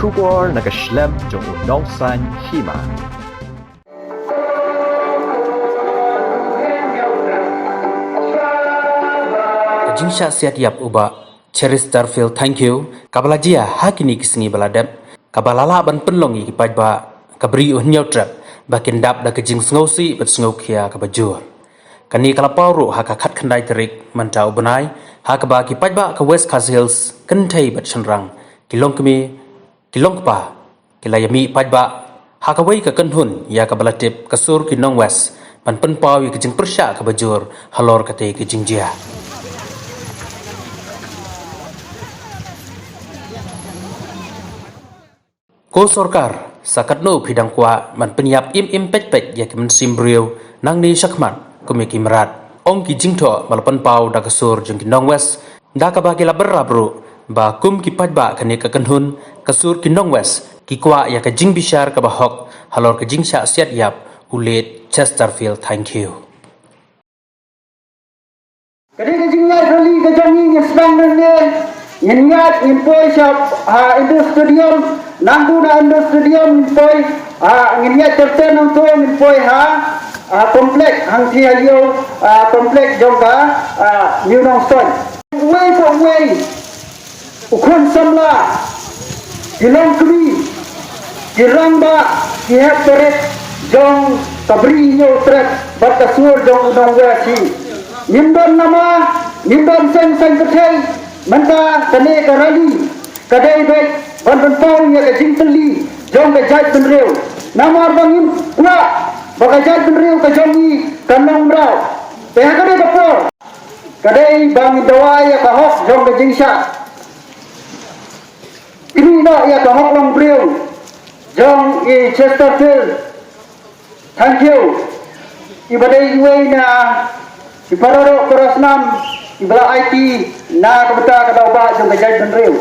Kubor nakaslem jong unongsan hima. Jingsha siat yap uba Cheris Darfield, thank you. Kabalajia hakini kisni baladep. Kabalala ban penlongi kipaj ba kabri uhnyaw trap bakin dap da kejing sngosi bet sngokia kabajur. Kani kalapau ru hakakat kandai terik mantau benai hakaba kipaj ba ke West Coast Hills kentai bet senrang kilong kpa kilayami paj ba hakawai ke kenhun ya kabalatip kasur kinong West ban penpau ya kejing persya kabajur halor kate kejing jia. Ko sorkar sakat no pidang kwa man penyiap im pet ya kemen simbriu nang ni syakman kumiki merat ong ki jingtho malapan pau da kasur jeng kinong West da ka ba kila berabru ba kum ki pajba kani ka kanhun kasur kinong West ki kwa ya ka jing bishar ka bahok halor ka jing sya siat yap ulet Chesterfield, thank you. Kadang kejing nyat rally kejang ni sedang ni nyat impoi shop Indo Stadium nandu na Indo Stadium impoi nyat terten untuk impoi komplek hang tiayo komplek jongka New Nong Son way for way ukun samla hilang kri hiramba kihat teret jong kabri nyo teret batasur jong udong wasi nimbon nama nimbon sen ketel manta kane karali kadai baik ban pau ya ke jingteli jong ke jat benreu nama bangin kuat baka jat benreu ke jongi kanong mrau pehak kade kapor kadai bang dawai ya kahok jong ke jingsha ini dah ya kahok long breu jong i Chesterfield, thank you. Ibadai iway na ipararo korasnam ibala IT na kabata kadauba jong kajay benreu.